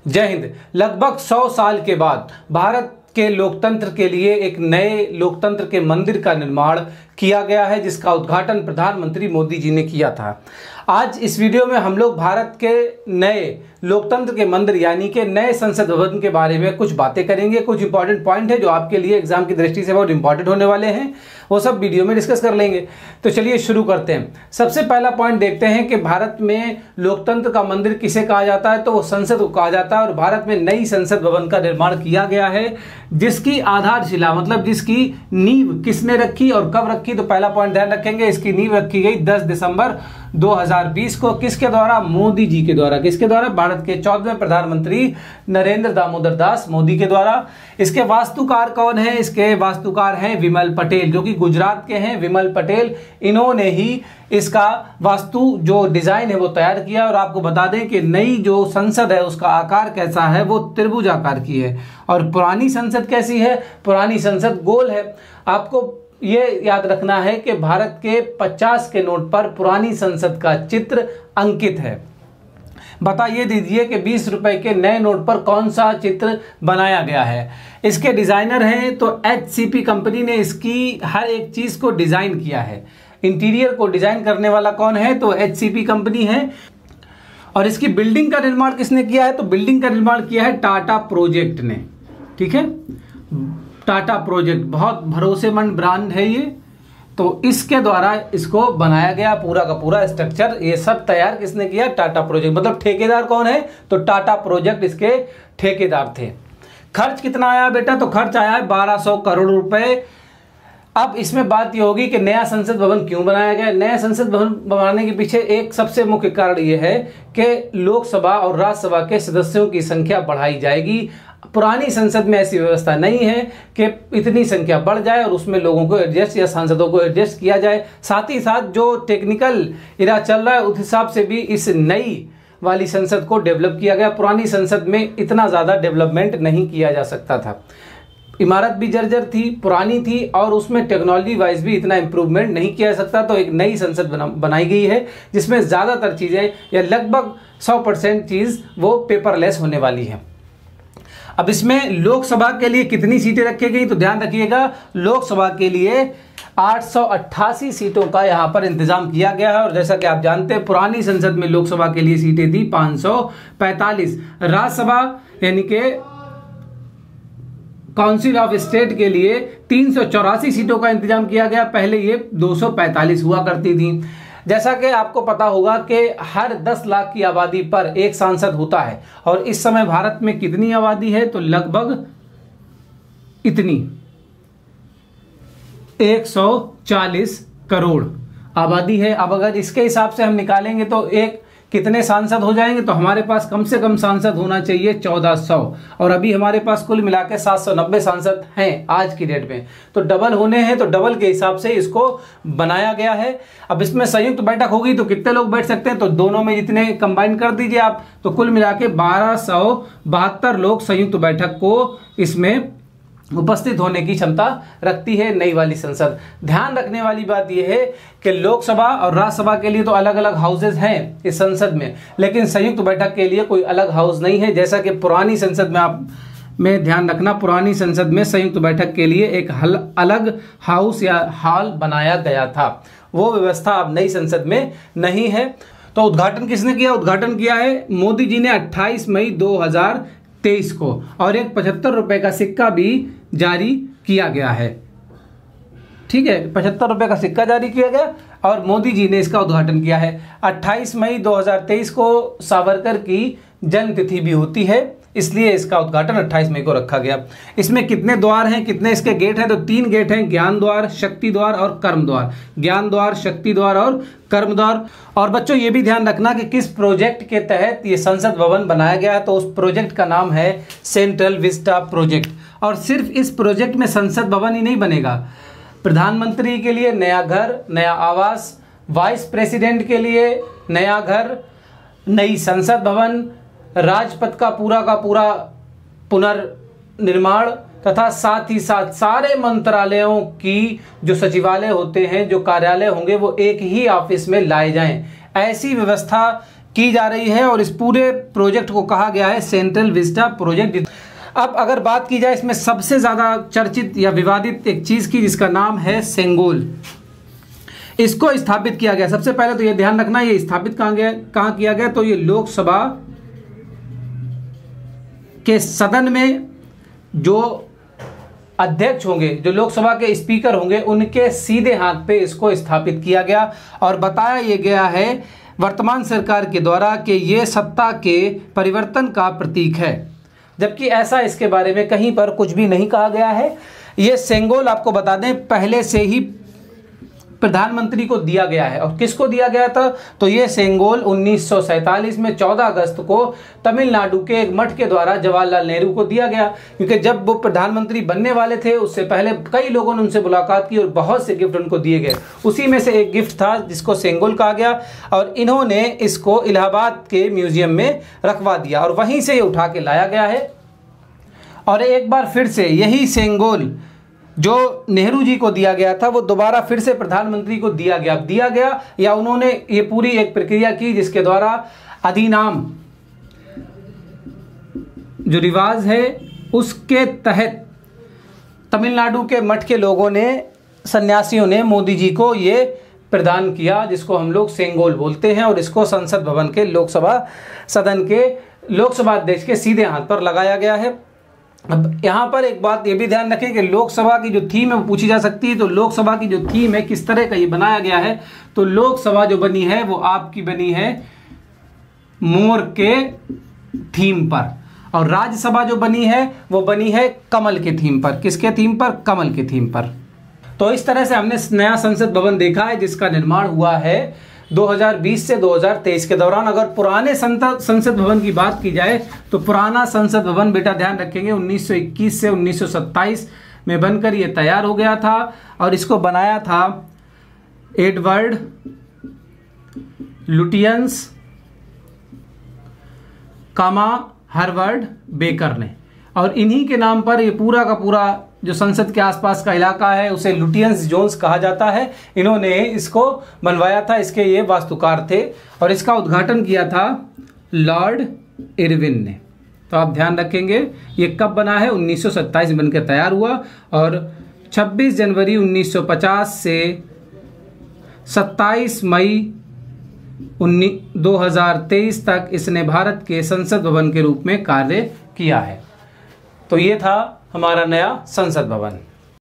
जय हिंद। लगभग 100 साल के बाद भारत के लोकतंत्र के लिए एक नए लोकतंत्र के मंदिर का निर्माण किया गया है, जिसका उद्घाटन प्रधानमंत्री मोदी जी ने किया था। आज इस वीडियो में हम लोग भारत के नए लोकतंत्र के मंदिर यानी कि नए संसद भवन के बारे में कुछ बातें करेंगे। कुछ इंपॉर्टेंट पॉइंट है जो आपके लिए एग्जाम की दृष्टि से बहुत इंपॉर्टेंट होने वाले हैं, वो सब वीडियो में डिस्कस कर लेंगे। तो चलिए शुरू करते हैं। सबसे पहला पॉइंट देखते हैं कि भारत में लोकतंत्र का मंदिर किसे कहा जाता है, तो वो संसद को कहा जाता है। और भारत में नई संसद भवन का निर्माण किया गया है, जिसकी आधारशिला मतलब जिसकी नींव किसने रखी और कब रखी। तो पहला पॉइंट ध्यान रखेंगे, इसकी नींव रखी गई 10 दिसंबर 2020 को। किसके द्वारा? मोदी जी के द्वारा। किसके द्वारा? भारत के 14वें प्रधानमंत्री नरेंद्र दामोदर दास मोदी के द्वारा। इसके वास्तुकार कौन है? इसके वास्तुकार हैं विमल पटेल, जो कि गुजरात के हैं। विमल पटेल, इन्होंने ही इसका वास्तु जो डिजाइन है वो तैयार किया। और आपको बता दें कि नई जो संसद है उसका आकार कैसा है, वो त्रिभुज आकार की है। और पुरानी संसद कैसी है? पुरानी संसद गोल है। आपको ये याद रखना है कि भारत के 50 के नोट पर पुरानी संसद का चित्र अंकित है। बताइए दीजिए कि 20 रुपए के नए नोट पर कौन सा चित्र बनाया गया है। इसके डिजाइनर हैं तो HCP कंपनी ने इसकी हर एक चीज को डिजाइन किया है। इंटीरियर को डिजाइन करने वाला कौन है? तो HCP कंपनी है। और इसकी बिल्डिंग का निर्माण किसने किया है? तो बिल्डिंग का निर्माण किया है टाटा प्रोजेक्ट ने। ठीक है, टाटा प्रोजेक्ट बहुत भरोसेमंद ब्रांड है ये। तो इसके द्वारा इसको बनाया गया पूरा का पूरा स्ट्रक्चर। ये सब तैयार किसने किया? टाटा प्रोजेक्ट। मतलब ठेकेदार कौन है? तो टाटा प्रोजेक्ट इसके ठेकेदार थे। खर्च कितना आया बेटा? तो खर्च आया है 1200 करोड़ रुपए। अब इसमें बात ये होगी कि नया संसद भवन क्यों बनाया गया। नया संसद भवन बनाने के पीछे एक सबसे मुख्य कारण ये है कि लोकसभा और राज्यसभा के सदस्यों की संख्या बढ़ाई जाएगी। पुरानी संसद में ऐसी व्यवस्था नहीं है कि इतनी संख्या बढ़ जाए और उसमें लोगों को एडजस्ट या सांसदों को एडजस्ट किया जाए। साथ ही साथ जो टेक्निकल इरा चल रहा है उस हिसाब से भी इस नई वाली संसद को डेवलप किया गया। पुरानी संसद में इतना ज़्यादा डेवलपमेंट नहीं किया जा सकता था। इमारत भी जर्जर थी, पुरानी थी, और उसमें टेक्नोलॉजी वाइज भी इतना इम्प्रूवमेंट नहीं किया जा सकता। तो एक नई संसद बनाई गई है जिसमें ज़्यादातर चीज़ें या लगभग 100% चीज़ वो पेपरलेस होने वाली है। अब इसमें लोकसभा के लिए कितनी सीटें रखी गई? तो ध्यान रखिएगा, लोकसभा के लिए 888 सीटों का यहाँ पर इंतजाम किया गया है। और जैसा कि आप जानते हैं पुरानी संसद में लोकसभा के लिए सीटें थी 545। राज्यसभा यानी कि काउंसिल ऑफ स्टेट के लिए 384 सीटों का इंतजाम किया गया। पहले ये 245 हुआ करती थी। जैसा कि आपको पता होगा कि हर 10 लाख की आबादी पर एक सांसद होता है। और इस समय भारत में कितनी आबादी है? तो लगभग इतनी 140 करोड़ आबादी है। अब अगर इसके हिसाब से हम निकालेंगे तो एक कितने सांसद हो जाएंगे? तो हमारे पास कम से कम सांसद होना चाहिए 1400। और अभी हमारे पास कुल मिला के 790 सांसद हैं आज की डेट में। तो डबल होने हैं, तो डबल के हिसाब से इसको बनाया गया है। अब इसमें संयुक्त बैठक होगी तो कितने लोग बैठ सकते हैं? तो दोनों में जितने कंबाइन कर दीजिए आप, तो कुल मिला के 1272 लोग संयुक्त बैठक को इसमें उपस्थित होने की क्षमता रखती है नई वाली संसद। ध्यान रखने वाली बात यह है कि लोकसभा और राज्यसभा के लिए तो अलग अलग हाउसेज हैं इस संसद में, लेकिन संयुक्त बैठक के लिए कोई अलग हाउस नहीं है। जैसा कि पुरानी संसद में आप में ध्यान रखना, पुरानी संसद में संयुक्त बैठक के लिए एक अलग हाउस या हॉल बनाया गया था। वो व्यवस्था अब नई संसद में नहीं है। तो उद्घाटन किसने किया? उद्घाटन किया है मोदी जी ने 28 मई 2023 को। और एक 75 रुपए का सिक्का भी जारी किया गया है। ठीक है, 75 रुपए का सिक्का जारी किया गया और मोदी जी ने इसका उद्घाटन किया है। 28 मई 2023 को सावरकर की जन्म तिथि भी होती है, इसलिए इसका उद्घाटन 28 मई को रखा गया। इसमें कितने द्वार हैं, कितने इसके गेट हैं? तो 3 गेट हैं, ज्ञान द्वार, शक्ति द्वार और कर्म द्वार। ज्ञान द्वार, शक्ति द्वार और कर्म द्वार। और बच्चों ये भी ध्यान रखना कि किस प्रोजेक्ट के तहत ये संसद भवन बनाया गया है। तो उस प्रोजेक्ट का नाम है सेंट्रल विस्टा प्रोजेक्ट। और सिर्फ इस प्रोजेक्ट में संसद भवन ही नहीं बनेगा, प्रधानमंत्री के लिए नया घर, नया आवास, वाइस प्रेसिडेंट के लिए नया घर, नई संसद भवन, राजपथ का पूरा पुनर्निर्माण, तथा साथ ही साथ सारे मंत्रालयों की जो सचिवालय होते हैं, जो कार्यालय होंगे, वो एक ही ऑफिस में लाए जाएं। ऐसी व्यवस्था की जा रही है और इस पूरे प्रोजेक्ट को कहा गया है सेंट्रल विस्टा प्रोजेक्ट। अब अगर बात की जाए इसमें सबसे ज़्यादा चर्चित या विवादित एक चीज़ की, जिसका नाम है सेंगोल, इसको स्थापित किया गया। सबसे पहले तो ये ध्यान रखना, ये स्थापित कहाँ किया गया, तो ये लोकसभा के सदन में जो अध्यक्ष होंगे, जो लोकसभा के स्पीकर होंगे, उनके सीधे हाथ पे इसको स्थापित किया गया और बताया ये गया है वर्तमान सरकार के द्वारा कि ये सत्ता के परिवर्तन का प्रतीक है, जबकि ऐसा इसके बारे में कहीं पर कुछ भी नहीं कहा गया है। ये सेंगोल आपको बता दें पहले से ही प्रधानमंत्री को दिया गया है। और किसको दिया गया था, तो ये सेंगोल 1947 में 14 अगस्त को तमिलनाडु के एक मठ के द्वारा जवाहरलाल नेहरू को दिया गया, क्योंकि जब वो प्रधानमंत्री बनने वाले थे उससे पहले कई लोगों ने उनसे मुलाकात की और बहुत से गिफ्ट उनको दिए गए। उसी में से एक गिफ्ट था जिसको सेंगोल कहा गया और इन्होंने इसको इलाहाबाद के म्यूजियम में रखवा दिया और वहीं से ये उठा के लाया गया है। और एक बार फिर से यही सेंगोल जो नेहरू जी को दिया गया था वो दोबारा फिर से प्रधानमंत्री को दिया गया या उन्होंने ये पूरी एक प्रक्रिया की जिसके द्वारा अधिनाम जो रिवाज है उसके तहत तमिलनाडु के मठ के लोगों ने, सन्यासियों ने मोदी जी को ये प्रदान किया, जिसको हम लोग सेंगोल बोलते हैं। और इसको संसद भवन के लोकसभा सदन के लोकसभा अध्यक्ष के सीधे हाथ पर लगाया गया है। अब यहाँ पर एक बात ये भी ध्यान रखें कि लोकसभा की जो थीम है वो पूछी जा सकती है। तो लोकसभा की जो थीम है किस तरह का ये बनाया गया है, तो लोकसभा जो बनी है वो आपकी बनी है मोर के थीम पर, और राज्यसभा जो बनी है वो बनी है कमल के थीम पर। किसके थीम पर, कमल के थीम पर। तो इस तरह से हमने नया संसद भवन देखा है जिसका निर्माण हुआ है 2020 से 2023 के दौरान। अगर पुराने संसद भवन की बात की जाए तो पुराना संसद भवन बेटा ध्यान रखेंगे 1921 से 1927 में बनकर ये तैयार हो गया था और इसको बनाया था एडवर्ड लुटियंस कामा हार्वर्ड बेकर ने, और इन्हीं के नाम पर ये पूरा का पूरा जो संसद के आसपास का इलाका है उसे लुटियंस जोन्स कहा जाता है। इन्होंने इसको बनवाया था, इसके ये वास्तुकार थे और इसका उद्घाटन किया था लॉर्ड इरविन ने। तो आप ध्यान रखेंगे ये कब बना है, 1927 बनकर तैयार हुआ और 26 जनवरी 1950 से 27 मई 2023 तक इसने भारत के संसद भवन के रूप में कार्य किया है। तो ये था हमारा नया संसद भवन।